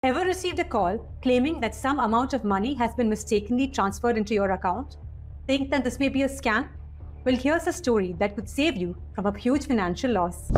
Ever received a call claiming that some amount of money has been mistakenly transferred into your account? Think that this may be a scam? Well, here's a story that could save you from a huge financial loss.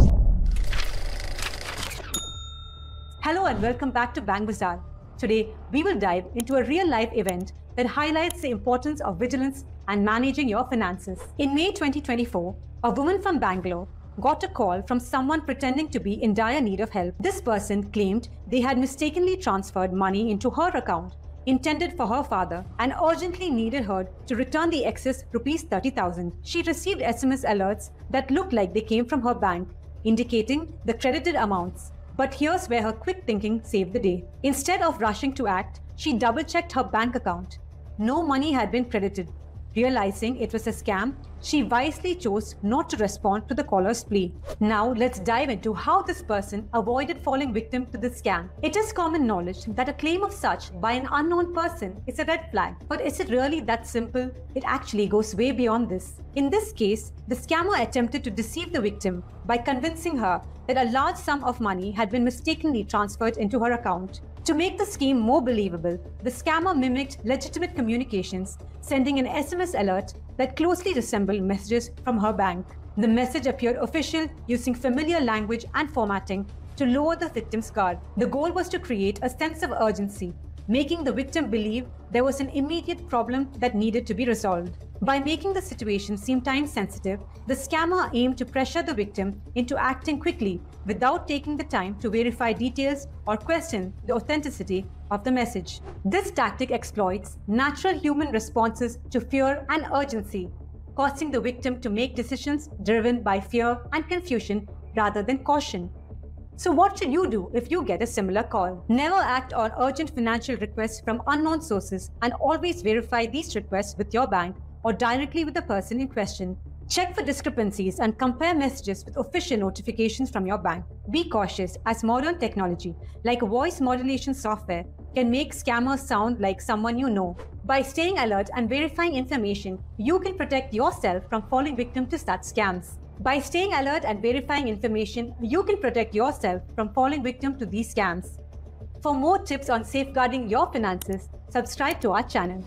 Hello and welcome back to Bank Bazaar. Today, we will dive into a real-life event that highlights the importance of vigilance and managing your finances. In May 2024, a woman from Bangalore got a call from someone pretending to be in dire need of help. This person claimed they had mistakenly transferred money into her account intended for her father and urgently needed her to return the excess rupees 30,000. She received SMS alerts that looked like they came from her bank, indicating the credited amounts. But here's where her quick thinking saved the day. Instead of rushing to act, she double-checked her bank account. No money had been credited. Realizing it was a scam, she wisely chose not to respond to the caller's plea. Now let's dive into how this person avoided falling victim to this scam. It is common knowledge that a claim of such by an unknown person is a red flag. But is it really that simple? It actually goes way beyond this. In this case, the scammer attempted to deceive the victim by convincing her that a large sum of money had been mistakenly transferred into her account. To make the scheme more believable, the scammer mimicked legitimate communications, sending an SMS alert that closely resembled messages from her bank. The message appeared official, using familiar language and formatting to lower the victim's guard. The goal was to create a sense of urgency, making the victim believe there was an immediate problem that needed to be resolved. By making the situation seem time-sensitive, the scammer aimed to pressure the victim into acting quickly without taking the time to verify details or question the authenticity of the message. This tactic exploits natural human responses to fear and urgency, causing the victim to make decisions driven by fear and confusion rather than caution. So what should you do if you get a similar call? Never act on urgent financial requests from unknown sources, and always verify these requests with your bank or directly with the person in question. Check for discrepancies and compare messages with official notifications from your bank. Be cautious, as modern technology, like voice modulation software, can make scammers sound like someone you know. By staying alert and verifying information, you can protect yourself from falling victim to such scams. By staying alert and verifying information, you can protect yourself from falling victim to these scams. For more tips on safeguarding your finances, subscribe to our channel.